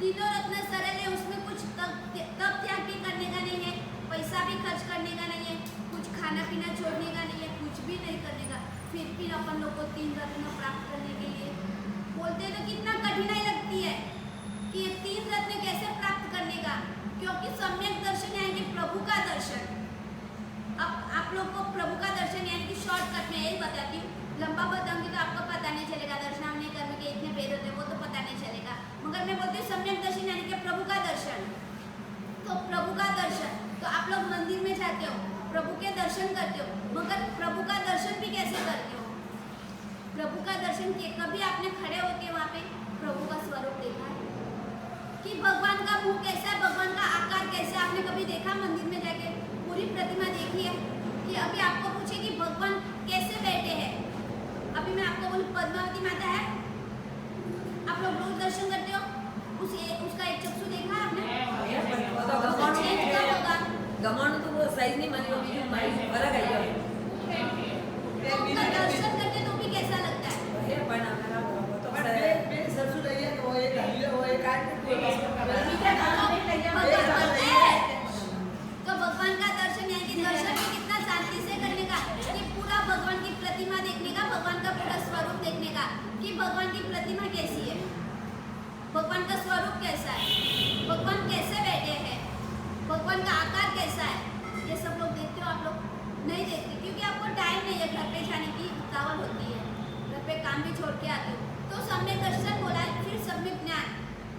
तीनों रत्न सरल है, उसमें कुछ तब त्याग भी करने का नहीं है, पैसा भी खर्च करने का नहीं है, कुछ खाना पीना छोड़ने का नहीं है, कुछ भी नहीं करने का। फिर अपन लोग को तीन रत्न प्राप्त करने के लिए बोलते हैं तो कितना कठिनाई लगती है कि ये तीन रत्न कैसे प्राप्त करने का, क्योंकि सम्यक दर्शन यानी कि प्रभु का दर्शन। अब आप लोग को प्रभु का दर्शन यानी कि शॉर्टकट में यही बताती हूँ, लंबा बताऊंगी तो आपको पता नहीं चलेगा, दर्शनावली कर्म के इतने भेद होते हैं वो तो पता नहीं चलेगा, मगर मैं बोलती हूँ सम्यक दर्शन यानी कि प्रभु का दर्शन। तो प्रभु का दर्शन, तो आप लोग मंदिर में जाते हो, प्रभु के दर्शन करते हो, मगर प्रभु का दर्शन भी कैसे करते हो? प्रभु का दर्शन किए, कभी आपने खड़े होके वहाँ पे प्रभु का स्वरूप देखा है कि भगवान का मुंह कैसा है, भगवान का आकार कैसा है? आपने कभी देखा मंदिर में जाके पूरी प्रतिमा देखी है? कि अभी आपको पूछे कि भगवान कैसे बैठे हैं, अभी मैं आपको बोलूं पद्मावती माता है, आप लोग रोज दर्शन करते हो, उसका एक चक्षु देखा है आपने? गमन तो वो साइज नहीं मानी होगी, फर्क है उनका दर्शन करते तो भी कैसा लगता है? तो भगवान का दर्शन यानी कि दर्शन भी कितना शांति से करने का, कि पूरा भगवान की प्रतिमा देखने का, भगवान का पूरा स्वरूप देखने का कि भगवान की प्रतिमा कैसी है, भगवान का स्वरूप कैसा है, भगवान कैसे बैठे हैं, भगवान का आकार कैसा है, ये सब लोग देखते हो? आप लोग नहीं देखते क्योंकि आपको टाइम नहीं है, घर पे जाने की उतावल होती है, घर पे काम भी छोड़ के आते हो। तो सम्यक दर्शन बोला है, फिर सम्यक ज्ञान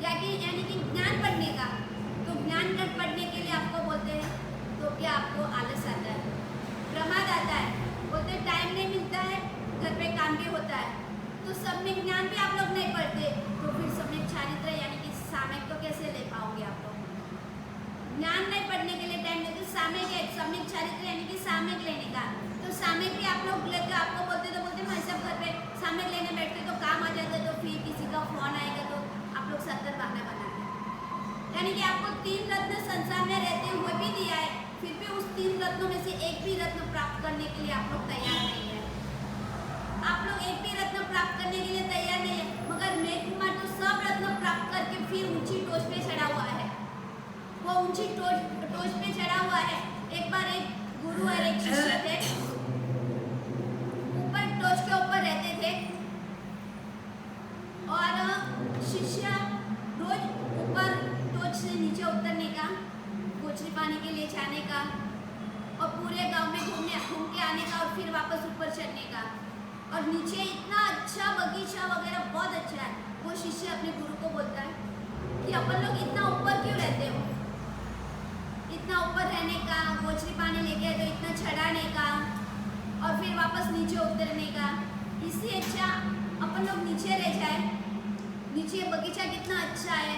यानी कि ज्ञान पढ़ने का। तो ज्ञान पढ़ने के लिए आपको बोलते हैं तो क्या आपको आलस आता है, प्रमाद आता है, बोलते टाइम नहीं मिलता है, घर पे काम भी होता है, तो सम्यक ज्ञान भी आप लोग नहीं पढ़ते, तो फिर सम्यक चारित्र यानी कि सामयिक तो कैसे ले पाओगे आप लोग? ज्ञान नहीं पढ़ने के लिए टाइम देते, सम्यक चारित्र यानी कि सामयिक लेने का। तो सामयिक भी आप लोग लेते, आपको बोलते तो बोलते मैं सब घर पे सामयिक लेने बैठते तो काम आ जाता, तो फिर किसी का फोन आएगा तो आप लोग 70 बहाना बनाते, यानी कि आपको तीन रत्न संसार में रहते हुए भी दिया है, फिर भी उस तीन रत्नों में से एक भी रत्न प्राप्त करने के लिए आप लोग तैयार नहीं है। आप लोग एक भी रत्न प्राप्त करने के लिए तैयार नहीं है, मगर मेघ कुमार तो सब रत्न प्राप्त करके फिर ऊंची टोच पे चढ़ा हुआ है, वो ऊंची टोच पे चढ़ा हुआ है। एक बार एक गुरु और एक शिष्य थे, ऊपर टोच के ऊपर रहते थे और शिष्य रोज ऊपर टोच से नीचे उतरने का, गोचरी पानी के लिए जाने का और पूरे गांव में घूम के आने का और फिर वापस ऊपर चढ़ने का, और नीचे इतना अच्छा बगीचा वगैरह बहुत अच्छा है। वो शिष्य अपने गुरु को बोलता है कि अपन लोग इतना ऊपर क्यों रहते हो, इतना ऊपर रहने का, गोचरी पानी लेके आए तो इतना चढ़ाने का और फिर वापस नीचे उतरने का, इससे अच्छा अपन लोग नीचे रह जाए। नीचे बगीचा कितना अच्छा है,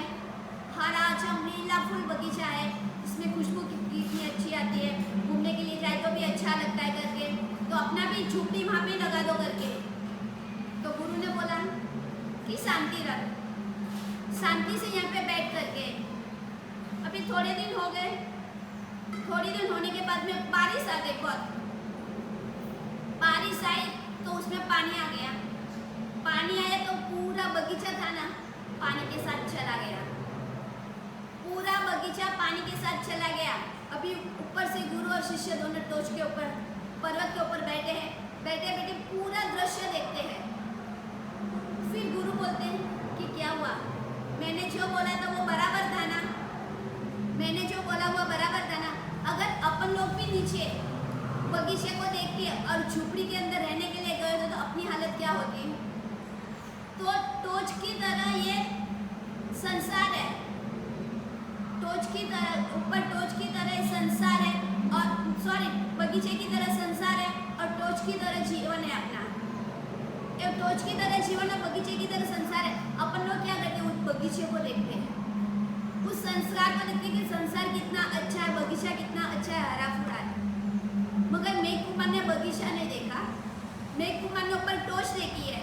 हरा चमकीला फूल बगीचा है, इसमें खुशबू कितनी अच्छी आती है, घूमने के लिए जाए तो भी अच्छा लगता है करके, तो अपना भी झोपड़ी वहाँ पे लगा दो करके। तो गुरु ने बोला कि शांति रख, शांति से यहाँ पे बैठ करके। अभी थोड़े दिन हो गए, थोड़ी दिन होने के बाद में बारिश आ गई, बहुत बारिश आई तो उसमें पानी आ गया, पानी आया तो पूरा बगीचा था ना पानी के साथ चला गया, पूरा बगीचा पानी के साथ चला गया। अभी ऊपर से गुरु और शिष्य दोनों टोच के ऊपर, पर्वत के ऊपर बैठे हैं, बैठे बैठे पूरा दृश्य देखते हैं। फिर गुरु बोलते हैं कि क्या हुआ, मैंने जो बोला था वो बराबर था ना, मैंने जो बोला हुआ बराबर था ना। अगर अपन लोग भी नीचे बगीचे को देख के और झोपड़ी के अंदर रहने के लिए गए तो अपनी हालत क्या होती? तो टोच की तरह ये संसार है, टोच की तरह, ऊपर टोच की तरह संसार है, और सॉरी बगीचे की तरह संसार है और टोच की तरह जीवन है अपना। एक टोच की तरह जीवन और बगीचे की तरह संसार है। अपन लोग क्या करते हैं, उस बगीचे को देखते हैं, उस संस्कार को देखते हैं कि संसार कितना अच्छा है, बगीचा कितना अच्छा है, हरा भरा है। मगर मेघ कुमार ने बगीचा नहीं देखा, मेघ कुमार ने ऊपर टोच देखी है,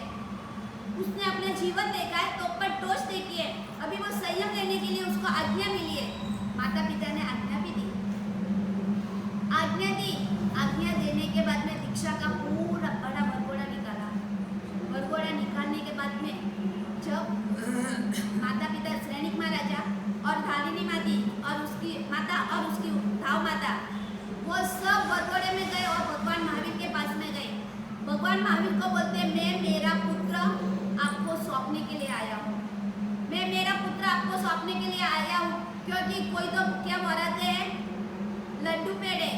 उसने अपना जीवन देखा है तो ऊपर टोच देखी है। अभी वो संयम लेने के लिए उसको आज्ञा मिली है, माता पिता ने आज्ञा भी दी, आज्ञा दी। आज्ञा देने के बाद में दीक्षा का पूरा बड़ा भरघोड़ा निकाला, भरघोड़ा निकालने के बाद में जब माता पिता श्रेणिक महाराजा प्रतिमा थी और उसकी माता और उसकी धाव माता, वो सब बरगोड़े में गए और भगवान महावीर के पास में गए। भगवान महावीर को बोलते, मैं मेरा पुत्र आपको सौंपने के लिए आया हूँ, मैं मेरा पुत्र आपको सौंपने के लिए आया हूँ, क्योंकि कोई तो क्या बोलाते हैं लड्डू पेड़े,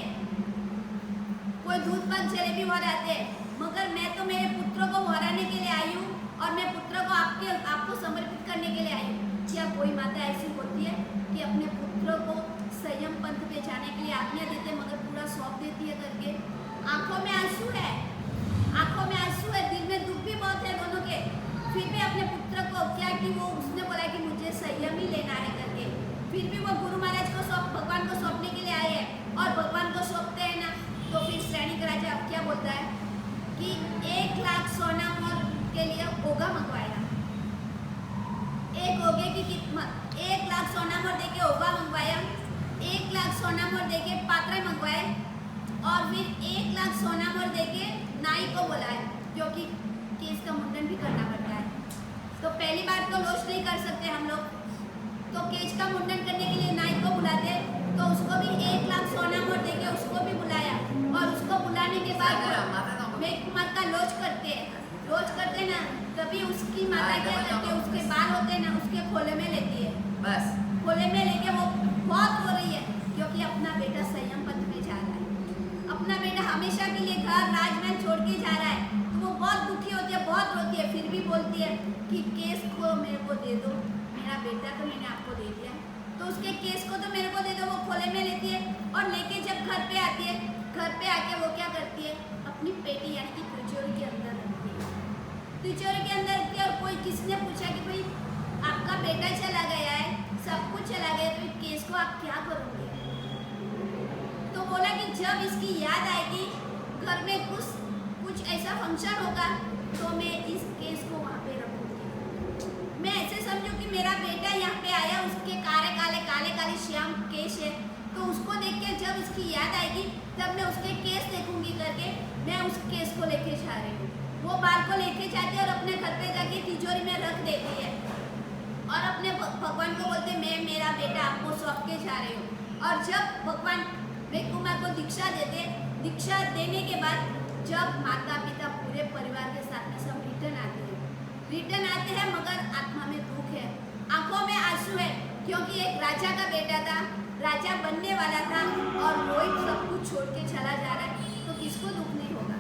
कोई दूध पाक जलेबी बोलाते, मगर मैं तो मेरे पुत्र को भराने के लिए आई हूँ और मैं पुत्र को आपको समर्पित करने के लिए आई हूँ। क्या कोई माता ऐसी होती है कि अपने पुत्र को संयम पंथ पे जाने के लिए आज्ञा देते मगर पूरा सौंप देती है करके? आंखों में आंसू है, आंखों में आंसू है, दिल में दुख भी बहुत है दोनों के, फिर भी अपने पुत्र को क्या कि वो उसने बोला कि मुझे संयम ही लेना है करके, फिर भी वो गुरु महाराज को भगवान को सौंपने के लिए आए हैं और भगवान को सौंपते हैं ना, तो फिर सैनिक राजा अब क्या बोलता है कि 1 लाख सोना मोर के लिए ओगा मंगवाया। एक ओगे की कीमत 1 लाख सोना मोर दे के ओगा मंगवाया, 1 लाख सोना मोर दे के पात्र मंगवाए और फिर 1 लाख सोना मोर दे के नाई को बुलाए, क्योंकि केस का मुंडन भी करना पड़ता है। तो पहली बार तो लोच नहीं कर सकते हम लोग, तो केस का मुंडन करने के लिए नाई को बुलाते, तो उसको भी 1 लाख सोना मोर दे के उसको भी बुलाया और उसको बुलाने के बाद कुमार का लोच करते ना, तभी उसकी माता क्या करती है, उसके बाल होते हैं ना, उसके खोले में लेती है, बस खोले में लेके वो बहुत रो रही है, क्योंकि अपना बेटा संयम पथ में जा रहा है, अपना बेटा हमेशा के लिए घर राजमहल छोड़ के जा रहा है, तो वो बहुत दुखी होती है, बहुत रोती है, फिर भी बोलती है कि केस को मेरे को दे दो, मेरा बेटा तो मैंने आपको दे दिया, तो उसके केस को तो मेरे को दे दो। वो खोले में लेती है और लेके जब घर पे आती है, घर पे आके वो क्या करती है, अपनी पेटी यानी कि तिजोरी के अंदर रखती है, तिजोरी के अंदर रखती है। और कोई किसने पूछा कि भाई आपका बेटा चला गया है, सब कुछ चला गया, तो इस केस को आप क्या करोगे? तो बोला कि जब इसकी याद आएगी, घर में कुछ ऐसा फंक्शन होगा, तो मैं इस केस को वहाँ पे रखूंगी। मैं ऐसे समझूं कि मेरा बेटा यहाँ पे आया, उसके काले श्याम केश है, तो उसको देख के जब इसकी याद आएगी, तब मैं उसके केस देखूंगी करके मैं उस केस को लेके जा रही हूँ। वो बाल को लेके जाती है और अपने घर पे जाके तिजोरी में रख देती है और अपने भगवान को बोलते, मैं मेरा बेटा आपको सौंप के जा रही हूँ। और जब भगवान विवेक कुमार को दीक्षा देते, दीक्षा देने के बाद जब माता पिता पूरे परिवार के साथ में सब रिटर्न आते हैं, मगर आत्मा में दुख है, आंखों में आंसू है, क्योंकि एक राजा का बेटा था, राजा बनने वाला था और वो ही सब कुछ छोड़ के चला जा रहा है, तो किसको दुख नहीं होगा?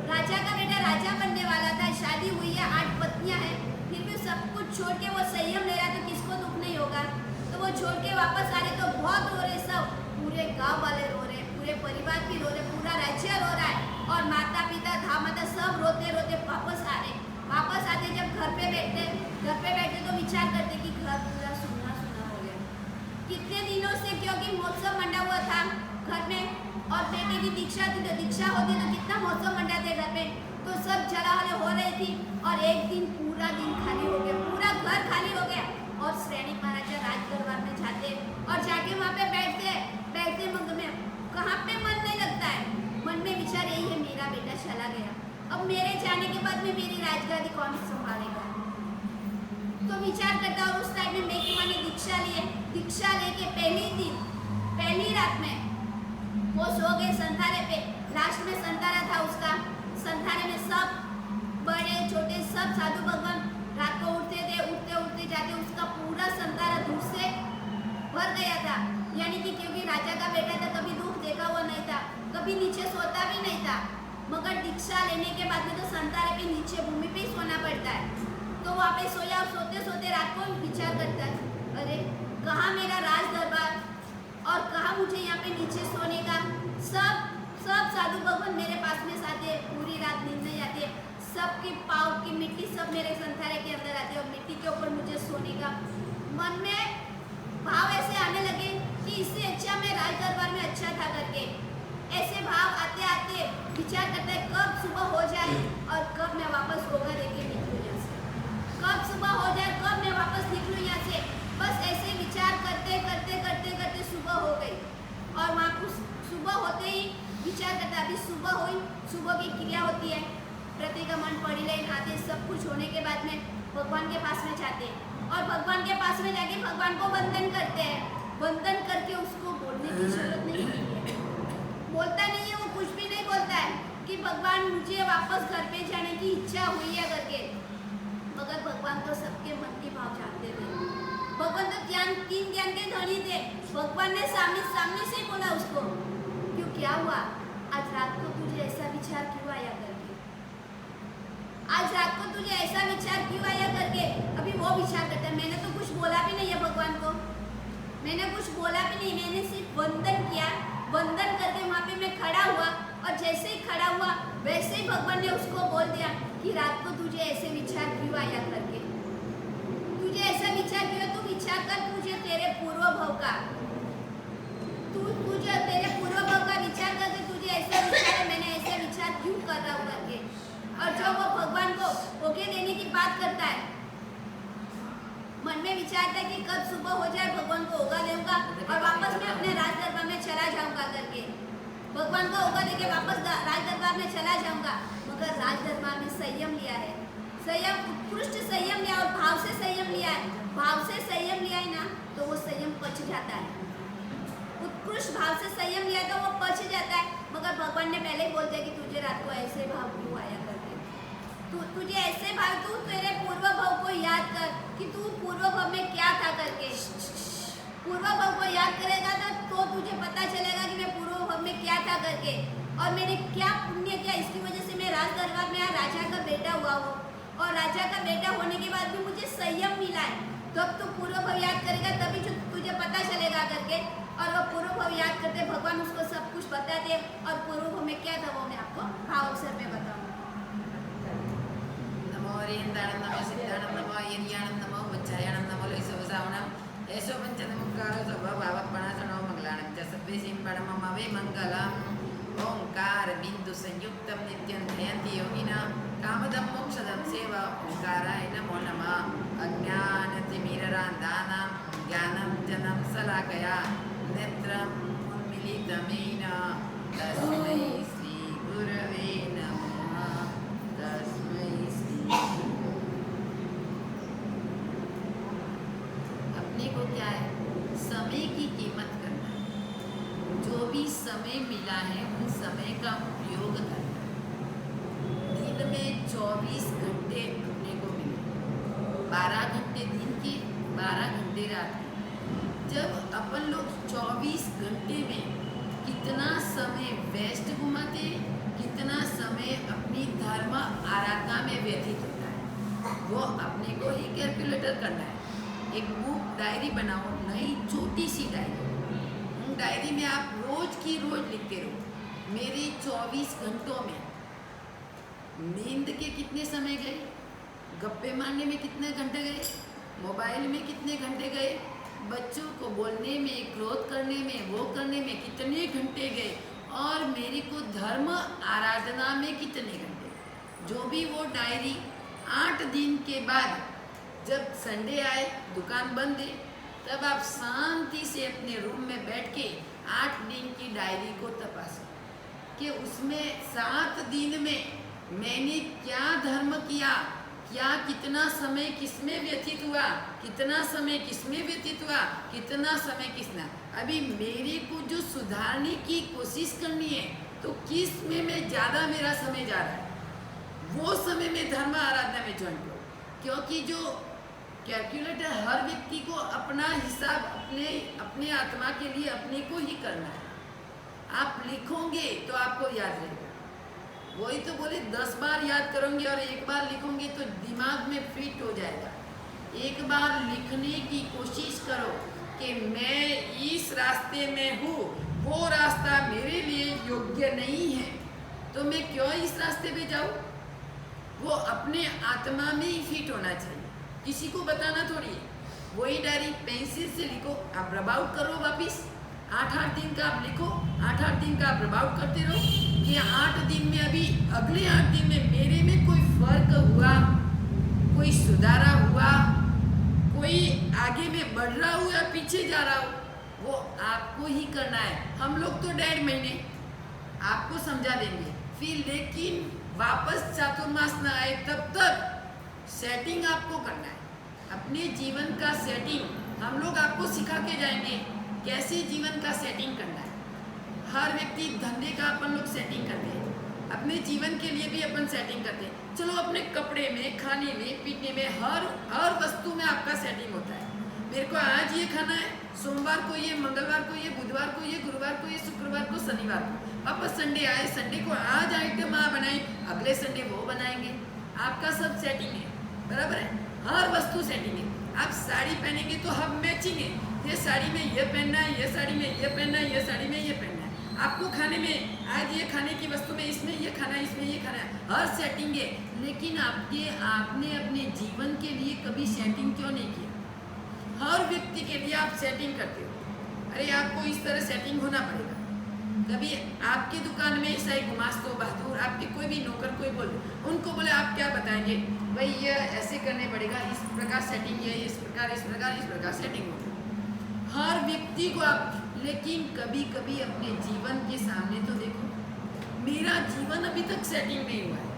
राजा का बेटा राजा बनने वाला था, शादी हुई है, 8 पत्नियां हैं, फिर भी सब कुछ छोड़ के वो संयम ले रहा, तो किसको दुख नहीं होगा? तो वो छोड़ के वापस आ रहे तो बहुत रो रहे, सब पूरे गांव वाले रो रहे, पूरे परिवार भी रो रहे, पूरा राज्य रो रहा है और माता पिता धाम माता सब रोते रोते वापस आ रहे। वापस आते जब घर पे बैठते तो विचार करते कि घर पूरा सुना हो गया, कितने दिनों से, क्योंकि महोत्सव मंडा हुआ था घर में और बेटे की दीक्षा थी, तो दीक्षा होती तो कितना महोत्सव मंडाते घर में, तो सब जलावले हो रही थी और एक दिन पूरा दिन खाली हो गया, पूरा घर खाली हो गया और सैनिक महाराजा राज दरबार में जाते और जाके वहाँ पे बैठते मन में कहाँ पे मन नहीं लगता है, मन में विचार यही है, मेरा बेटा चला गया, अब मेरे जाने के बाद में मेरी राजगादी कौन संभालेगा? तो विचार करता और उस टाइम में मेघमा ने दीक्षा लेके पहली रात में वो सो गए संतारे पे, लास्ट में संतारा था उसका, संतारे में सब बड़े छोटे सब साधु भगवान रात को उठते जाते उसका पूरा संतारा दूध से भर गया था, यानी कि क्योंकि राजा का बेटा था, कभी दुख देखा हुआ नहीं था, कभी नीचे सोता भी नहीं था, मगर दीक्षा लेने के बाद में तो संतारे पे नीचे भूमि पे ही सोना पड़ता है, तो वहाँ पे सोया और सोते रात को विचार करता है, अरे कहाँ मेरा राज दरबार और कहाँ मुझे यहाँ पे नीचे सोने का? सब साधु भगवान मेरे पास में आते, पूरी रात नींद नहीं आती है, सबकी पाँव की मिट्टी सब मेरे संतारे के अंदर आती है और मिट्टी के ऊपर मुझे सोने का। मन में भाव ऐसे आने लगे कि इससे अच्छा मैं राज दरबार में अच्छा था करके, ऐसे भाव आते विचार करता है कब सुबह हो जाए और कब मैं वापस होगा देके निकलूँ यहाँ से, कब सुबह हो जाए कब मैं वापस निकलूँ यहाँ से। बस ऐसे विचार करते सुबह हो गई और वहाँ कुछ सुबह होते ही विचार करता, अभी सुबह हुई, सुबह की क्रिया होती है, प्रतिगमन पढ़ी ले आते, सब कुछ होने के बाद में भगवान के पास में जाते, और भगवान के पास में जाके भगवान को वंदन करते हैं। वंदन करके उसको बोलने की जरूरत नहीं है, बोलता नहीं है, वो कुछ भी नहीं बोलता है कि भगवान मुझे वापस घर पे जाने की इच्छा हुई है करके, मगर भगवान तो सबके मन की भाव जानते थे। भगवान तो तीन ज्ञान के धनी थे। भगवान ने सामने से ही बोला उसको, क्यों क्या हुआ, आज रात को तुझे ऐसा विचार क्यों आया करके, आज रात को तुझे ऐसा विचार क्यों आया करके। अभी वो विचार करता है, मैंने तो कुछ बोला भी नहीं है भगवान को, मैंने कुछ बोला भी नहीं, मैंने सिर्फ वंदन किया। वंदन करके वहाँ पे मैं खड़ा हुआ, और जैसे ही खड़ा हुआ वैसे ही भगवान ने उसको बोल दिया कि रात को तुझे ऐसे विचार क्यों आया करके, तुझे ऐसा विचार क्यों, तू विचार कर, तुझे तेरे पूर्व भव का, तुझे तेरे पूर्व भव का विचार करके तुझे ऐसा विचार है, मैंने ऐसा विचार क्यों कर रहा हूँ करके। और जब वो भगवान को ओके देने की बात करता है, मन में विचारता है कि कब सुबह हो जाए भगवान को होगा दूंगा और वापस मैं अपने राज दरबार में चला जाऊंगा करके, भगवान को होगा देके वापस राज दरबार में चला जाऊंगा। मगर राज दरबार में संयम लिया है, संयम, उत्कृष्ट संयम लिया और भाव से संयम लिया है। भाव से संयम लिया है ना तो वो संयम पच जाता है, उत्कृष्ट भाव से संयम लिया तो वो पच जाता है। मगर भगवान ने पहले ही बोल दिया कि तुझे रात को ऐसे भाव क्यों आया करके, तुझे ऐसे भाव, तू तेरे पूर्व भाव को याद कर कि तू पूर्व भाव में क्या था करके। पूर्व भाव को याद करेगा तो तुझे पता चलेगा कि मैं पूर्व भाव में क्या था करके, और मैंने क्या पुण्य किया, इसकी वजह से मैं राज दरबार में राजा का बेटा हुआ हूँ, और राजा का बेटा होने के बाद भी मुझे संयम मिला है। तो अब तू पूर्व भाव याद करेगा तभी तुझे पता चलेगा करके। और वो पूर्व भाव याद करते भगवान उसको सब कुछ बताते, और पूर्व भाव में क्या था वो मैं आपको भाव अवसर में बताऊँ। नमो हरिहंताणं नमो सिद्धाणं नमो यज्ञाणं नमो वज्रायणं नमो लैसवसावणं ऐसो पंचनमुक्कारो स्वभावपणासनो मंगलाणं च सद्विषीं परममवे मङ्गलम्। ओंकार बिंदु संयुक्तं नित्यं ध्यायन्ति योगिनः कामदं मोक्षदं सेवा ओंकाराय नमो नमः। अज्ञानतिमिरान्धानां ज्ञानञ्जनं शलाकया नेत्रम् उन्मीलितमेन तस्मै श्रीगुरवे नमः। तस्मै श्री। अपने को क्या है, समय की कीमत करना है, जो भी समय मिला है उन समय का उपयोग करना है। दिन में 24 घंटे अपने को मिले, 12 घंटे दिन के, 12 घंटे रात के। जब अपन लोग 24 घंटे में कितना समय वेस्ट घुमाते, कितना समय अपनी धर्म आराधना में व्यतीत होता है, वो अपने को ही कैलकुलेटर करना है। एक बुक डायरी बनाओ, नई छोटी सी डायरी, उन डायरी में आप रोज की रोज लिखते रहो, मेरे 24 घंटों में नींद के कितने समय गए, गप्पे मारने में कितने घंटे गए, मोबाइल में कितने घंटे गए, बच्चों को बोलने में, क्रोध करने में, वो करने में कितने घंटे गए, और मेरे को धर्म आराधना में कितने घंटे। जो भी वो डायरी 8 दिन के बाद जब संडे आए, दुकान बंद है, तब आप शांति से अपने रूम में बैठ के 8 दिन की डायरी को तपासो कि उसमें 7 दिन में मैंने क्या धर्म किया, क्या कितना समय किसमें व्यतीत हुआ, कितना समय किसमें व्यतीत हुआ, कितना समय किसना। अभी मेरे को जो सुधारने की कोशिश करनी है तो किस में मैं ज़्यादा मेरा समय जा रहा है, वो समय में धर्म आराधना में ज्वाइन करो। क्योंकि जो कैलकुलेटर हर व्यक्ति को अपना हिसाब अपने आत्मा के लिए अपने को ही करना है। आप लिखोगे तो आपको याद रहेगा। वही तो बोले 10 बार याद करोगे और 1 बार लिखोगे तो दिमाग में फिट हो जाएगा। एक बार लिखने की कोशिश करो कि मैं इस रास्ते में हूँ, वो रास्ता मेरे लिए योग्य नहीं है, तो मैं क्यों इस रास्ते पे जाऊँ। वो अपने आत्मा में ही फिट होना चाहिए, किसी को बताना थोड़ी है। वही डायरी पेंसिल से लिखो, आप रब आउट करो वापिस, 8-8 दिन का आप लिखो, 8-8 दिन का आप रब आउट करते रहो कि 8 दिन में अभी अगले 8 दिन में मेरे में कोई फर्क हुआ, कोई सुधारा हुआ, कोई आगे में बढ़ रहा हो या पीछे जा रहा हो, वो आपको ही करना है। हम लोग तो 1.5 महीने आपको समझा देंगे, फिर लेकिन वापस चातुर्मास न आए तब तक सेटिंग आपको करना है। अपने जीवन का सेटिंग हम लोग आपको सिखा के जाएंगे कैसे जीवन का सेटिंग करना है। हर व्यक्ति धंधे का अपन लोग सेटिंग करते हैं, अपने जीवन के लिए भी अपन सेटिंग करते हैं। चलो अपने कपड़े में, खाने में, पीने में, हर वस्तु में आपका सेटिंग होता है। मेरे को आज ये खाना है, सोमवार को ये, मंगलवार को ये, बुधवार को ये, गुरुवार को ये, शुक्रवार को, शनिवार को। वापस संडे आए, संडे को आज आइटम बनाए, अगले संडे वो बनाएंगे। आपका सब सेटिंग है, बराबर है। हर वस्तु सेटिंग है। आप साड़ी पहनेंगे तो हम मैचिंग है, ये साड़ी में ये पहनना है, ये साड़ी में ये पहनना है, ये साड़ी में ये पहनना है। आपको खाने में आज ये खाने की वस्तु में इसमें ये खाना है, इसमें ये खाना है, हर सेटिंग है। लेकिन आपने अपने जीवन के लिए कभी सेटिंग क्यों नहीं किया? हर व्यक्ति के लिए आप सेटिंग करते हो। अरे आपको इस तरह सेटिंग होना पड़ेगा। कभी आपकी दुकान में ऐसा एक गुमास्तो बहादुर, आपके कोई भी नौकर कोई बोल, उनको बोले आप क्या बताएंगे, भाई ये ऐसे करने पड़ेगा, इस प्रकार सेटिंग है, इस प्रकार सेटिंग होगी। हर व्यक्ति को आप, लेकिन कभी कभी अपने जीवन के सामने तो देखो, मेरा जीवन अभी तक सेटिंग नहीं हुआ है।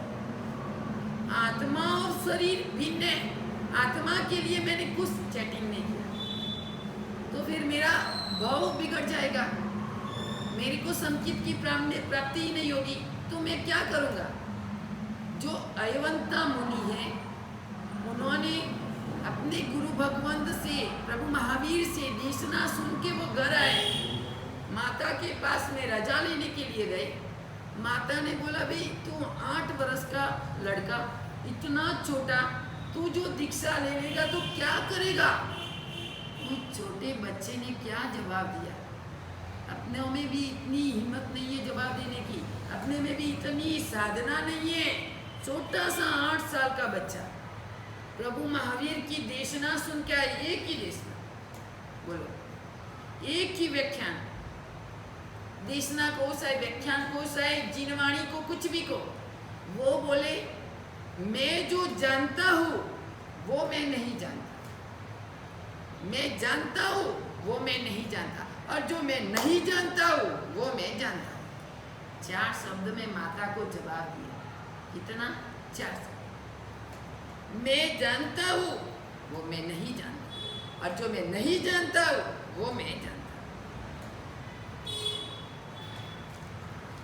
आत्मा और शरीर भिन्न है। आत्मा के लिए मैंने कुछ सेटिंग नहीं किया तो फिर मेरा भाव बिगड़ जाएगा, मेरे को संचित की प्राप्ति ही नहीं होगी। तो मैं क्या करूँगा? जो अयवंता मुनि है, उन्होंने अपने गुरु भगवंत से, प्रभु महावीर से देशना सुन के वो घर आए, माता के पास में रजा लेने के लिए गए। माता ने बोला, भाई तू 8 वर्ष का लड़का, इतना छोटा, तू जो दीक्षा ले लेगा तो क्या करेगा? उस छोटे बच्चे ने क्या जवाब दिया? अपने में भी इतनी हिम्मत नहीं है जवाब देने की, अपने में भी इतनी साधना नहीं है। छोटा सा 8 साल का बच्चा प्रभु महावीर की देशना सुन के आए। एक ही देशना, बोलो, एक ही व्याख्यान, देशना को चाहे व्याख्यान को चाहे जिनवाणी को, कुछ भी को, वो बोले मैं जो जानता हूँ वो मैं नहीं जानता, मैं जानता हूँ वो मैं नहीं जानता, और जो मैं नहीं जानता हूँ वो मैं जानता हूँ। 4 शब्द में माता को जवाब दिया। कितना? 4 शब्द। मैं जानता हूँ वो मैं नहीं जानता, और जो मैं नहीं जानता हूँ वो मैं जानता हूँ।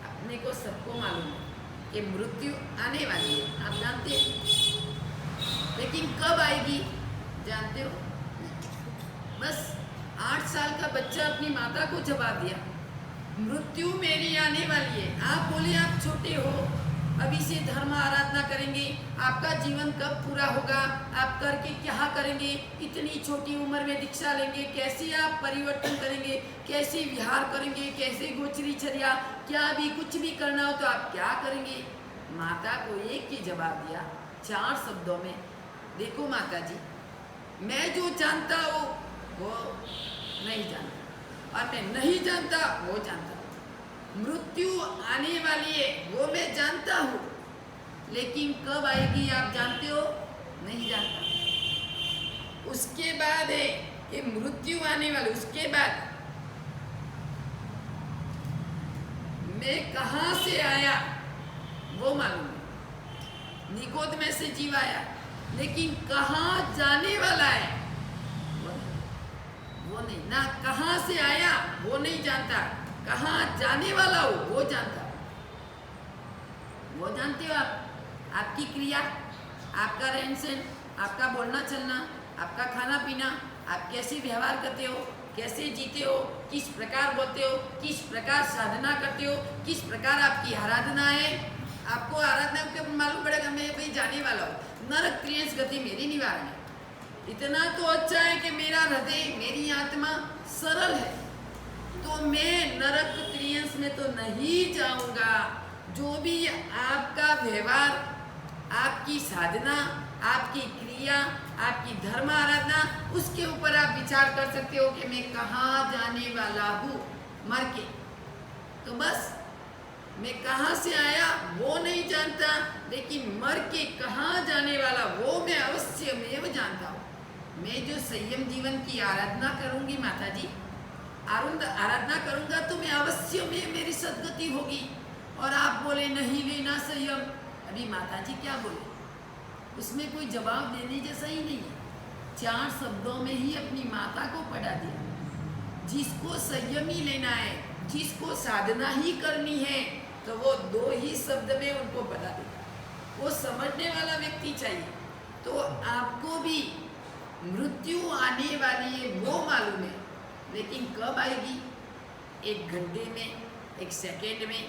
अपने को सबको मालूम है कि मृत्यु आने वाली है, आप जानते हैं, लेकिन कब आएगी जानते हो? बस 8 साल का बच्चा अपनी माता को जवाब दिया, मृत्यु मेरी आने वाली है। आप बोले आप छोटे हो, अभी से धर्म आराधना करेंगे, आपका जीवन कब पूरा होगा, आप करके क्या करेंगे, इतनी छोटी उम्र में दीक्षा लेंगे, कैसे आप परिवर्तन करेंगे, कैसे विहार करेंगे, कैसे गोचरीचर्या, क्या भी कुछ भी करना हो तो आप क्या करेंगे? माता को एक ही जवाब दिया 4 शब्दों में, देखो माता जी, मैं जो जानता हूँ वो नहीं जानता, और मैं नहीं जानता वो जानता। मृत्यु आने वाली है वो मैं जानता हूँ, लेकिन कब आएगी आप जानते हो? नहीं जानता। उसके बाद है कि मृत्यु आने वाली, उसके बाद मैं कहाँ से आया वो मालूम है। निकोद में से जीव आया, लेकिन कहाँ जाने वाला है वो नहीं। ना कहाँ से आया वो नहीं जानता, कहाँ जाने वाला हो वो जानता। वो जानते हो आप, आपकी क्रिया, आपका रहन सहन, आपका बोलना चलना, आपका खाना पीना, आप कैसे व्यवहार करते हो, कैसे जीते हो, किस प्रकार बोलते हो, किस प्रकार साधना करते हो, किस प्रकार आपकी आराधना है। आपको आराधना के मालूम पड़ेगा, मैं भाई जाने वाला हूँ, नरक क्रियंस गति मेरी निवारण है। इतना तो अच्छा है कि मेरा हृदय, मेरी आत्मा सरल है, तो मैं नरक क्रियंस में तो नहीं जाऊंगा। जो भी आपका व्यवहार, आपकी साधना, आपकी क्रिया, आपकी धर्म आराधना, उसके ऊपर आप विचार कर सकते हो कि मैं कहाँ जाने वाला हूँ मर के। तो बस मैं कहाँ से आया वो नहीं जानता, लेकिन मर के कहाँ जाने वाला वो मैं अवश्य में जानता हूँ। मैं जो संयम जीवन की आराधना करूँगी माता जी, आराधना करूँगा तो मैं अवश्य में मेरी सदगति होगी। और आप बोले नहीं लेना संयम, अभी माता जी क्या बोले, उसमें कोई जवाब देने जैसा ही नहीं है। 4 शब्दों में ही अपनी माता को पढ़ा दिया। जिसको संयमी लेना है, जिसको साधना ही करनी है, तो वो 2 ही शब्द में उनको बता देगा। वो समझने वाला व्यक्ति चाहिए। तो आपको भी मृत्यु आने वाली है वो मालूम है, लेकिन कब आएगी? 1 घंटे में, 1 सेकेंड में,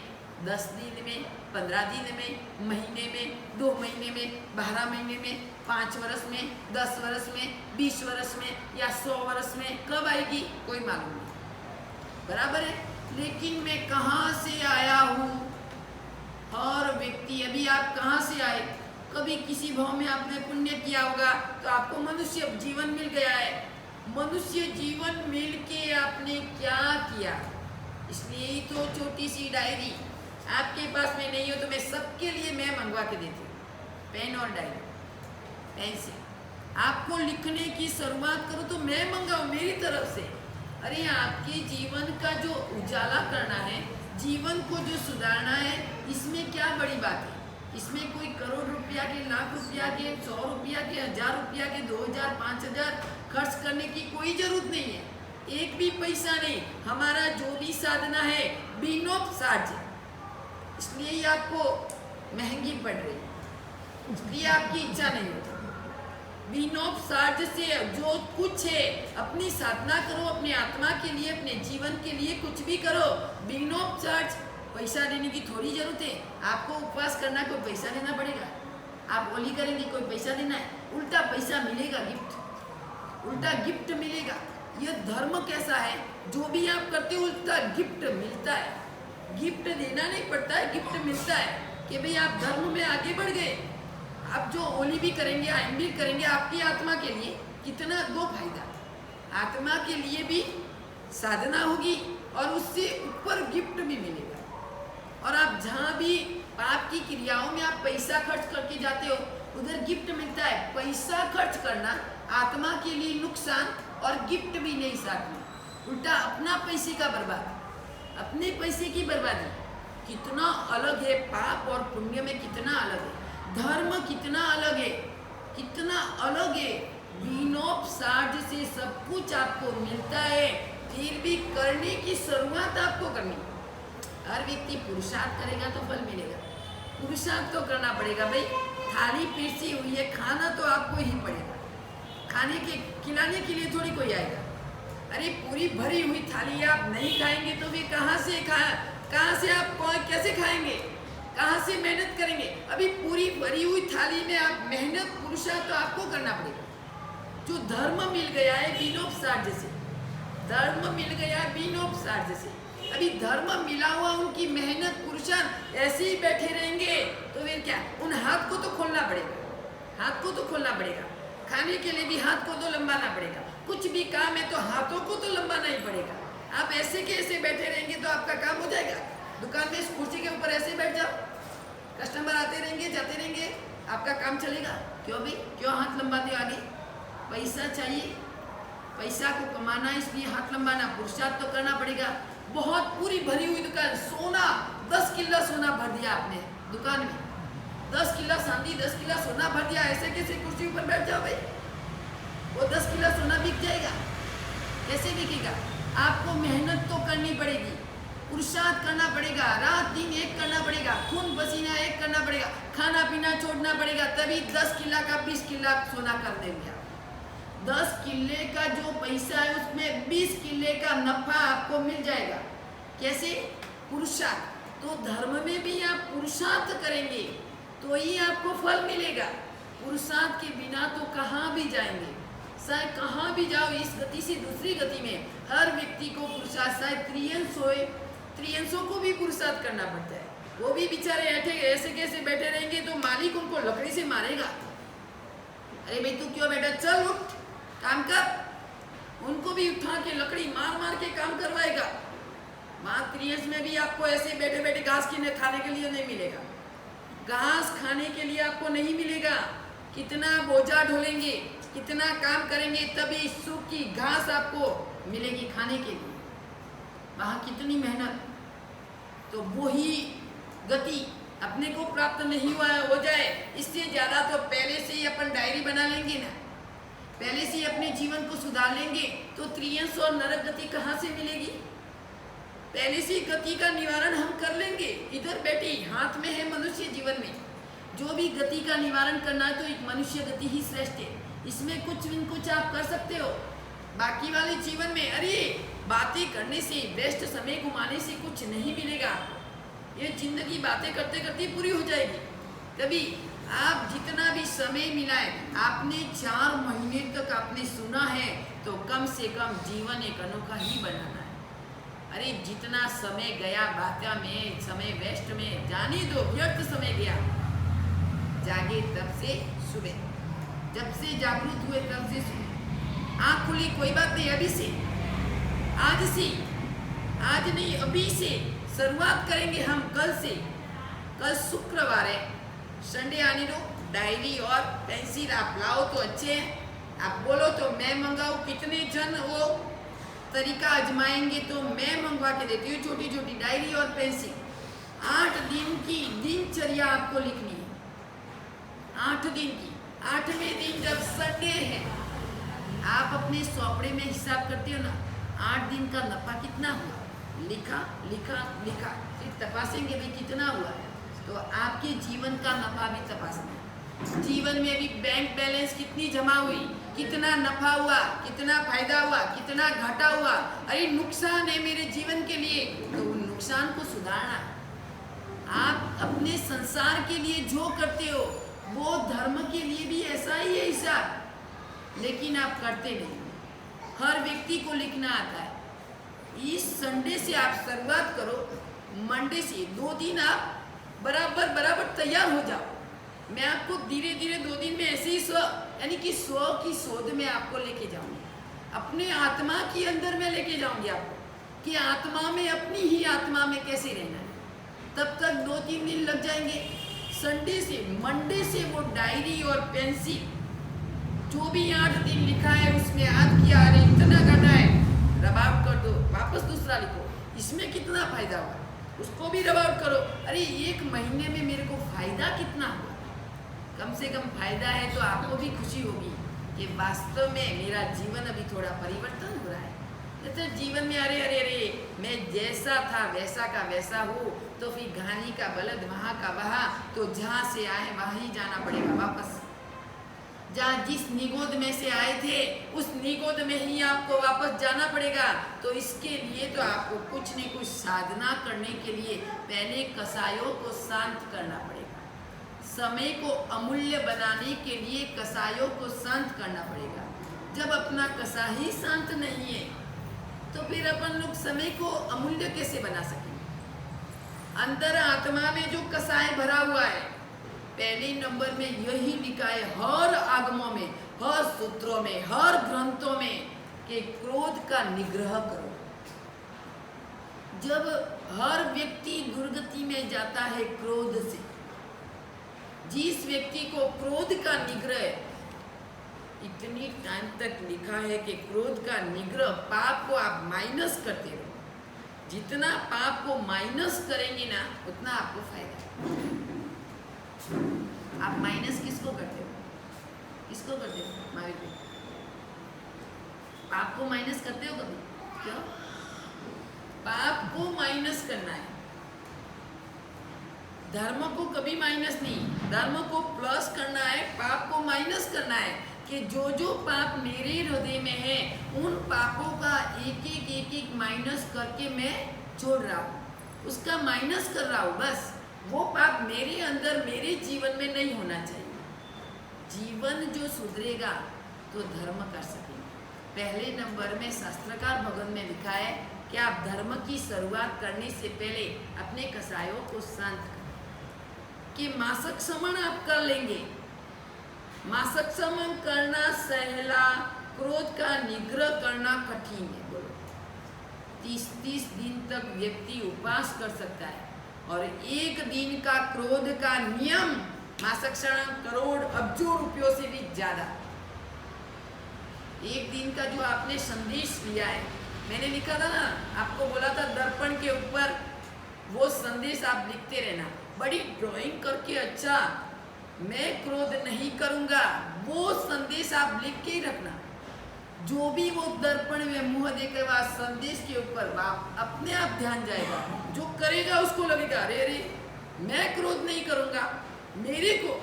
10 दिन में, 15 दिन में, महीने में, 2 महीने में, 12 महीने में, 5 वर्ष में, 10 वर्ष में, 20 वर्ष में या 100 वर्ष में कब आएगी कोई मालूम नहीं, बराबर है। लेकिन मैं कहाँ से आया हूँ? और व्यक्ति, अभी आप कहाँ से आए? कभी किसी भाव में आपने पुण्य किया होगा तो आपको मनुष्य जीवन मिल गया है। मनुष्य जीवन मिल के आपने क्या किया? इसलिए ही तो छोटी सी डायरी आपके पास में नहीं हो तो मैं सबके लिए मैं मंगवा के देती हूँ, पेन और डायरी। पेन से आपको लिखने की शुरुआत करो तो मैं मंगाऊँ मेरी तरफ से। अरे आपके जीवन का जो उजाला करना है, जीवन को जो सुधारना है, इसमें क्या बड़ी बात है? इसमें कोई करोड़ रुपया के, लाख रुपया के, 100 रुपया के, 1000 रुपया के, 2000, 5000 खर्च करने की कोई जरूरत नहीं है। एक भी पैसा नहीं। हमारा जो भी साधना है बिनोपचार्ज, इसलिए ही आपको महंगी पड़ रही, इसलिए आपकी इच्छा नहीं होती। बिनोपचार्ज से जो कुछ है अपनी साधना करो, अपने आत्मा के लिए, अपने जीवन के लिए कुछ भी करो बिनोपचार्ज। पैसा देने की थोड़ी जरूरत है। आपको उपवास करना कोई पैसा देना पड़ेगा? आप होली करेंगे कोई पैसा देना है? उल्टा पैसा मिलेगा, गिफ्ट, उल्टा गिफ्ट मिलेगा। यह धर्म कैसा है? जो भी आप करते हो उल्टा गिफ्ट मिलता है। गिफ्ट देना नहीं पड़ता है, गिफ्ट मिलता है कि भाई आप धर्म में आगे बढ़ गए। आप जो होली भी करेंगे, आयन भी करेंगे, आपकी आत्मा के लिए कितना 2 फायदा। आत्मा के लिए भी साधना होगी और उससे ऊपर गिफ्ट भी मिलेगा। और आप जहाँ भी पाप की क्रियाओं में आप पैसा खर्च करके जाते हो उधर गिफ्ट मिलता है। पैसा खर्च करना आत्मा के लिए नुकसान और गिफ्ट भी नहीं साथ में, उल्टा अपना पैसे का बर्बाद, अपने पैसे की बर्बादी। कितना अलग है पाप और पुण्य में, कितना अलग है। धर्म कितना अलग है, कितना अलग है। बिनोपचार्ज से सब कुछ आपको मिलता है, फिर भी करने की शुरुआत आपको करनी। हर व्यक्ति पुरुषार्थ करेगा तो फल मिलेगा। पुरुषार्थ तो करना पड़ेगा भाई। थाली पीसी हुई है, खाना तो आपको ही पड़ेगा। खाने के खिलाने के लिए थोड़ी कोई आएगा। अरे पूरी भरी हुई थाली आप नहीं खाएंगे तो भी कहाँ से आप कैसे खाएंगे? कहाँ से मेहनत करेंगे? अभी पूरी भरी हुई थाली में आप मेहनत, पुरुषार्थ तो आपको करना पड़ेगा। जो धर्म मिल गया है बिनोपचार्ज से, धर्म मिल गया है बिनोपचार्ज से। अभी धर्म मिला हुआ उनकी मेहनत, पुरुषार्थ ऐसे ही बैठे रहेंगे तो फिर क्या? उन हाथ को तो खोलना पड़ेगा, हाथ को तो खोलना पड़ेगा। खाने के लिए भी हाथ को तो लंबाना पड़ेगा। कुछ भी काम है तो हाथों को तो लंबाना ही पड़ेगा। आप ऐसे के ऐसे बैठे रहेंगे तो आपका काम हो जाएगा? दुकान में इस कुर्सी के ऊपर ऐसे बैठ जाओ, कस्टमर आते रहेंगे जाते रहेंगे, आपका काम चलेगा? क्यों भी? क्यों हाथ लंबाते हो आगे? पैसा चाहिए, पैसा को कमाना, इसलिए हाथ लंबाना, पुरुषार्थ तो करना पड़ेगा। बहुत पूरी भरी हुई दुकान, सोना 10 किलो सोना भर दिया आपने दुकान में, 10 किलो चांदी, 10 किलो सोना भर दिया। ऐसे कैसे कुर्सी ऊपर बैठ जाओ भाई? वो 10 किलो सोना बिक जाएगा? कैसे बिकेगा? आपको मेहनत तो करनी पड़ेगी, पुरुषार्थ करना पड़ेगा, रात दिन एक करना पड़ेगा, खून पसीना एक करना पड़ेगा, खाना पीना छोड़ना पड़ेगा, तभी 10 किलो का 20 किलो सोना कर देंगे आप। 10 किले का जो पैसा है उसमें 20 किले का नफा आपको मिल जाएगा। कैसे? पुरुषार्थ। तो धर्म में भी आप पुरुषार्थ करेंगे तो ही आपको फल मिलेगा। पुरुषार्थ के बिना तो कहाँ भी जाएंगे, चाहे कहाँ भी जाओ, इस गति से दूसरी गति में हर व्यक्ति को पुरुषार्थ, चाहे त्रियंश होए, त्रियंशों को भी पुरुषार्थ करना पड़ता है। वो भी बेचारे ऐसे कैसे बैठे रहेंगे तो मालिक उनको लकड़ी से मारेगा। अरे भाई तू क्यों बैठा, चल उठ काम कर। उनको भी उठा के लकड़ी मार मार के काम करवाएगा। माँ त्रियंश में भी आपको ऐसे बैठे बैठे घास खाने के लिए नहीं मिलेगा, घास खाने के लिए आपको नहीं मिलेगा। कितना बोझा ढोलेंगे, कितना काम करेंगे, तभी सूखी घास आपको मिलेगी खाने के लिए। वहाँ कितनी मेहनत, तो वही गति अपने को प्राप्त नहीं हुआ हो जाए, इससे ज़्यादा तो पहले से ही अपन डायरी बना लेंगे ना। पहले से ही अपने जीवन को सुधार लेंगे तो त्रियंश और नरक गति कहाँ से मिलेगी? पहले से ही गति का निवारण हम कर लेंगे। इधर बैठे हाथ में है मनुष्य जीवन में जो भी गति का निवारण करना है तो एक मनुष्य गति ही श्रेष्ठ है। इसमें कुछ न कुछ आप कर सकते हो। बाकी वाले जीवन में अरे बातें करने से, बेस्ट समय घुमाने से कुछ नहीं मिलेगा। ये जिंदगी बातें करते करते पूरी हो जाएगी। कभी आप जितना भी समय मिला है, आपने 4 महीने तक आपने सुना है तो कम से कम जीवन एक अनोखा ही बनाना है। अरे जितना समय गया बातें में, समय वेस्ट में, जाने दो, व्यर्थ समय गया। जागे तब से सुबह, जब से जागरूक हुए तब से सुबह। आँख खुली कोई बात नहीं, अभी से, आज से, आज नहीं अभी से शुरुआत करेंगे हम। कल से, कल शुक्रवार है, संडे आने दो। डायरी और पेंसिल आप लाओ तो अच्छे हैं। आप बोलो तो मैं मंगाऊँ। कितने जन वो तरीका आजमाएंगे तो मैं मंगवा के देती हूँ। छोटी छोटी डायरी और पेंसिल। 8 दिन की दिनचर्या आपको लिखनी है। 8 दिन की। 8वें दिन जब संडे है, आप अपने सौपड़े में हिसाब करते हो ना, 8 दिन का नफा कितना हुआ, लिखा लिखा लिखा। फिर तपासेंगे भाई कितना हुआ है, तो आपके जीवन का नफा भी तपासना। जीवन में भी बैंक बैलेंस कितनी जमा हुई, कितना नफा हुआ, कितना फायदा हुआ, कितना घाटा हुआ। अरे नुकसान है मेरे जीवन के लिए, तो उन नुकसान को सुधारना। आप अपने संसार के लिए जो करते हो वो धर्म के लिए भी ऐसा ही है हिसाब, लेकिन आप करते नहीं। हर व्यक्ति को लिखना आता है। इस संडे से आप शुरुआत करो, मंडे से 2 दिन आप बराबर तैयार हो जाओ। मैं आपको धीरे धीरे 2 दिन में ऐसे ही यानी कि 100 की शोध में आपको लेके जाऊंगी। अपने आत्मा के अंदर में लेके जाऊंगी आपको कि आत्मा में, अपनी ही आत्मा में कैसे रहना है। तब तक 2-3 दिन लग जाएंगे। संडे से, मंडे से वो डायरी और पेंसिल जो भी 8 दिन लिखा है उसमें आज किया, अरे इतना घटा है, रब आउट कर दो, वापस दूसरा लिखो। इसमें कितना फायदा हुआ उसको भी रब आउट करो। अरे 1 महीने में मेरे को फायदा कितना हुआ, कम से कम फायदा है तो आपको भी खुशी होगी कि वास्तव में मेरा जीवन अभी थोड़ा परिवर्तन हो रहा है। तो जीवन में अरे अरे अरे मैं जैसा था वैसा का वैसा हो, तो फिर घानी का बलद वहाँ का वहाँ, तो जहाँ से आए वहाँ ही जाना पड़ेगा वापस। जहाँ जिस निगोद में से आए थे उस निगोद में ही आपको वापस जाना पड़ेगा। तो इसके लिए तो आपको कुछ न कुछ साधना करने के लिए पहले कसायों को शांत करना पड़ेगा। समय को अमूल्य बनाने के लिए कसायों को शांत करना पड़ेगा। जब अपना कसा ही शांत नहीं है तो फिर अपन लोग समय को अमूल्य कैसे बना सकेंगे? अंदर आत्मा में जो कसाय भरा हुआ है, पहले नंबर में यही लिखा है हर आगमों में, हर सूत्रों में, हर ग्रंथों में कि क्रोध का निग्रह करो। जब हर व्यक्ति दुर्गति में जाता है क्रोध से, जिस व्यक्ति को क्रोध का निग्रह, इतनी टाइम तक लिखा है कि क्रोध का निग्रह, पाप को आप माइनस करते रहो। जितना पाप को माइनस करेंगे ना उतना आपको फायदा। आप माइनस किसको करते हो? किसको करते हो? महावीर जी, पाप को माइनस करते हो कभी? क्यों? पाप को माइनस करना है, धर्म को कभी माइनस नहीं, धर्म को प्लस करना है, पाप को माइनस करना है। कि जो जो पाप मेरे हृदय में है उन पापों का एक एक माइनस करके मैं जोड़ रहा हूँ, उसका माइनस कर रहा हूँ। बस वो पाप मेरे अंदर, मेरे जीवन में नहीं होना चाहिए। जीवन जो सुधरेगा तो धर्म कर सकेंगे। पहले नंबर में शास्त्रकार भगवत में लिखा है कि आप धर्म की शुरुआत करने से पहले अपने कसायों को शांत करें। कि मासक समन आप कर लेंगे, मासक समन करना सहला, क्रोध का निग्रह करना कठिन है। बोलो 30 दिन तक व्यक्ति उपवास कर सकता है और 1 दिन का क्रोध का नियम मासक क्षण करोड़ अब्जों रुपयों से भी ज्यादा। 1 दिन का जो आपने संदेश लिया है, मैंने लिखा था ना, आपको बोला था दर्पण के ऊपर वो संदेश आप लिखते रहना, बड़ी ड्राइंग करके अच्छा मैं क्रोध नहीं करूंगा, वो संदेश आप लिख के ही रखना। जो भी वो दर्पण में मुंह देखेगा संदेश के ऊपर अपने आप ध्यान जाएगा। जो करेगा उसको लगेगा अरे अरे मैं क्रोध नहीं करूंगा, मेरे को,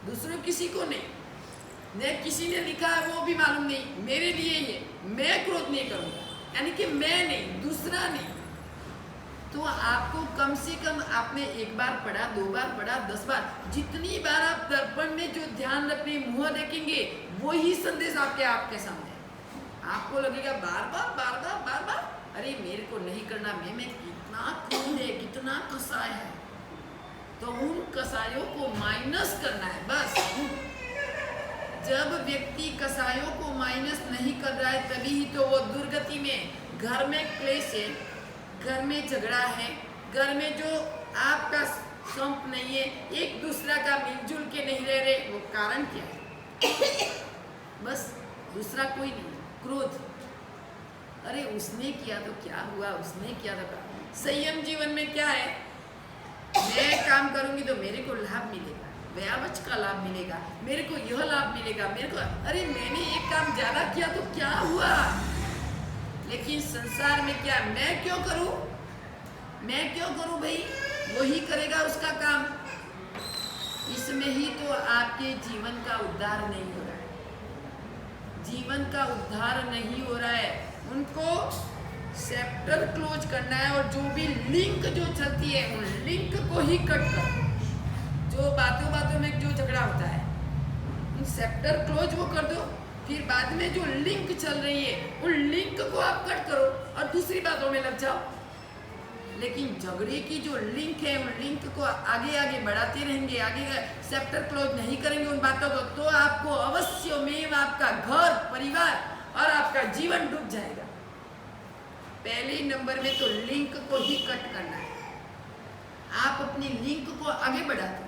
दूसरों किसी को नहीं, न किसी ने लिखा है वो भी मालूम नहीं, मेरे लिए ये मैं क्रोध नहीं करूंगा, यानी कि मैं नहीं, दूसरा नहीं। तो आपको कम से कम आपने एक बार पढ़ा, 2 बार पढ़ा, 10 बार, जितनी बार आप दर्पण में जो ध्यान रखने मुंह देखेंगे वही संदेश आपके सामने। आपको लगेगा बार बार अरे मेरे को नहीं करना, मैं कितना क्रोध है, कितना कसाय है, तो उन कसायों को माइनस करना है बस। जब व्यक्ति कसायों को माइनस नहीं कर रहा है तभी ही तो वो दुर्गति में, घर में क्लेश है, घर में झगड़ा है, घर में जो आपका संप नहीं है, एक दूसरा का मिलजुल के नहीं रह रहे, वो कारण क्या है? बस दूसरा कोई नहीं, क्रोध। अरे उसने किया तो क्या हुआ, उसने किया तो क्या। संयम जीवन में क्या है? मैं काम करूंगी तो मेरे को लाभ मिलेगा, व्यावच का लाभ मिलेगा, मेरे को यह लाभ मिलेगा, मेरे को, अरे मैंने एक काम ज्यादा किया तो क्या हुआ। लेकिन संसार में क्या, मैं क्यों करूं भाई, वही करेगा उसका काम। इसमें ही तो आपके जीवन का उद्धार नहीं हो रहा है, जीवन का उद्धार नहीं हो रहा है। उनको चैप्टर क्लोज करना है, और जो भी लिंक जो चलती है उन लिंक को ही कट कर, जो बातों में जो झगड़ा होता है उन चैप्टर क्लोज वो कर दो, फिर बाद में जो लिंक चल रही है उन लिंक को आप कट करो और दूसरी बातों में लग जाओ। लेकिन झगड़े की जो लिंक है उन लिंक को आगे बढ़ाते रहेंगे, आगे चैप्टर क्लोज नहीं करेंगे उन बातों को, तो आपको अवश्य में आपका घर परिवार और आपका जीवन डूब जाएगा। पहले नंबर में तो लिंक को ही कट करना है। आप अपनी लिंक को आगे बढ़ाते,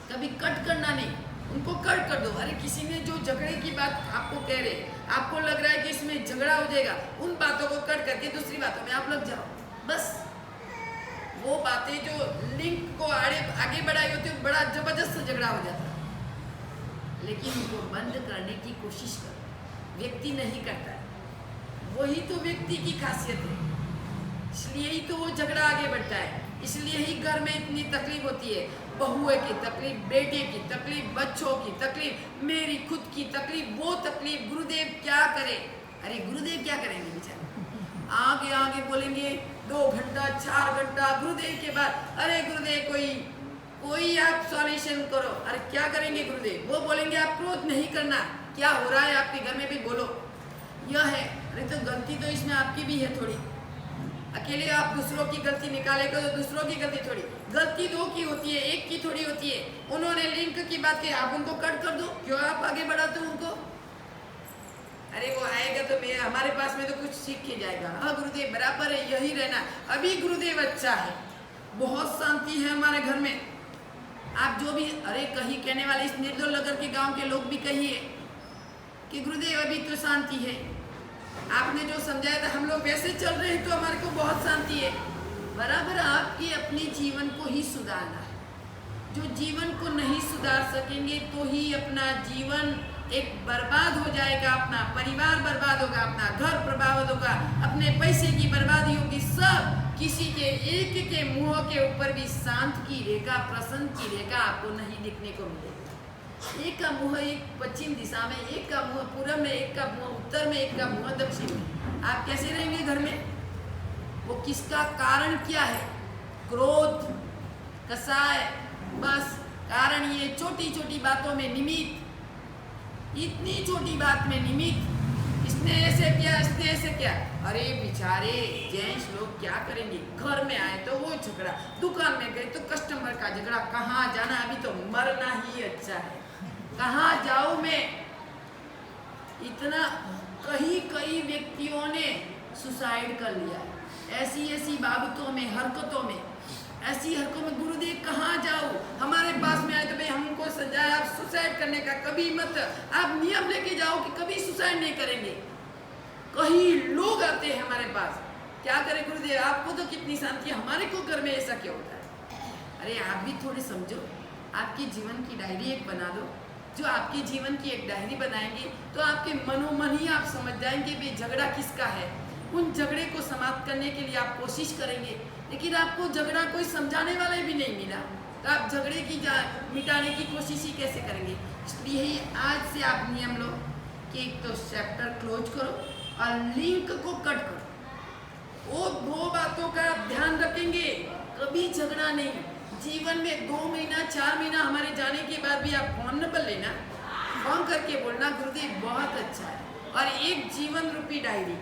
कभी कट करना नहीं, उनको कट कर दो। अरे किसी ने जो झगड़े की बात आपको कह रहे, आपको लग रहा है कि इसमें झगड़ा हो जाएगा, उन बातों को कट करके दूसरी बातों में आप लग जाओ। बस वो बातें जो लिंक को आगे बढ़ाई होती है, बड़ा जबरदस्त झगड़ा हो जाता है। लेकिन उनको बंद करने की कोशिश करो, व्यक्ति नहीं करता है, वही तो व्यक्ति की खासियत है। इसलिए ही तो वो झगड़ा आगे बढ़ता है, इसलिए ही घर में इतनी तकलीफ होती है। बहुए की तकलीफ, बेटे की तकलीफ, बच्चों की तकलीफ, मेरी खुद की तकलीफ, वो तकलीफ, गुरुदेव क्या करे। अरे गुरुदेव क्या करेंगे बेचारे, आगे बोलेंगे 2 घंटा 4 घंटा गुरुदेव के बाद, अरे गुरुदेव कोई आप सॉल्यूशन करो। अरे क्या करेंगे गुरुदेव, वो बोलेंगे आप क्रोध नहीं करना, क्या हो रहा है आपके घर में भी बोलो, यह है। अरे तो गलती तो इसमें आपकी भी है थोड़ी, अकेले आप दूसरों की गलती निकालेगा तो दूसरों की गलती थोड़ी, गलती 2 की होती है, 1 की थोड़ी होती है। उन्होंने लिंक की बात की, आप उनको कट कर दो, क्यों आप आगे बढ़ाते हो उनको। अरे वो आएगा तो हमारे पास में तो कुछ सीख के जाएगा। हाँ गुरुदेव बराबर है, यही रहना, अभी गुरुदेव अच्छा है, बहुत शांति है हमारे घर में। आप जो भी, अरे कहीं कहने वाले इस निर्दोल नगर के गांव के लोग भी कहिए कि गुरुदेव अभी तो शांति है, आपने जो समझाया था हम लोग वैसे चल रहे हैं तो हमारे को बहुत शांति है। बराबर आपके अपने जीवन को ही सुधारना है। जो जीवन को नहीं सुधार सकेंगे तो ही अपना जीवन एक बर्बाद हो जाएगा, अपना परिवार बर्बाद होगा, अपना घर बर्बाद होगा, अपने पैसे की बर्बादी होगी, सब किसी के एक के मुंह के ऊपर भी शांत की रेखा, प्रसन्न की रेखा आपको नहीं दिखने को मिलेगी। एक का मुंह एक पश्चिम दिशा में, एक का मुंह पूर्व में, एक का मुंह उत्तर में, एक का मुंह दक्षिण में। आप कैसे रहेंगे घर में? वो किसका कारण क्या है? क्रोध, कसाय, बस कारण ये छोटी छोटी बातों में निमित्त, इतनी छोटी बात में निमित्त, इसने ऐसे किया, इसने ऐसे किया। अरे बेचारे जेंट्स लोग क्या करेंगे, घर में आए तो वो झगड़ा, दुकान में गए तो कस्टमर का झगड़ा, कहाँ जाना, अभी तो मरना ही अच्छा है, कहाँ जाऊं मैं। इतना कई व्यक्तियों ने सुसाइड कर लिया, ऐसी बाबतों में, हरकतों में, ऐसी हरकतों में। गुरुदेव कहाँ जाऊँ, हमारे पास में आए तो भाई हमको सजाए, आप सुसाइड करने का कभी मत, आप नियम लेके जाओ कि कभी सुसाइड नहीं करेंगे। कई लोग आते हैं हमारे पास, क्या करें गुरुदेव, आपको तो कितनी शांति है, हमारे को घर में ऐसा क्या होता है। अरे आप भी थोड़े समझो, आपके जीवन की डायरी एक बना लो। जो आपके जीवन की एक डायरी बनाएंगे तो आपके मनोमन ही आप समझ जाएंगे भी झगड़ा किसका है। उन झगड़े को समाप्त करने के लिए आप कोशिश करेंगे, लेकिन आपको झगड़ा कोई समझाने वाला भी नहीं मिला तो आप झगड़े की मिटाने की कोशिश ही कैसे करेंगे। इसलिए ही आज से आप नियम लो कि एक तो चैप्टर क्लोज करो और लिंक को कट करो। वो दो बातों का आप ध्यान रखेंगे, कभी झगड़ा नहीं। जीवन में 2 महीना 4 महीना हमारे जाने के बाद भी आप फोन नंबर लेना, फोन करके बोलना गुरुदेव बहुत अच्छा है, और एक जीवन रूपी डायरी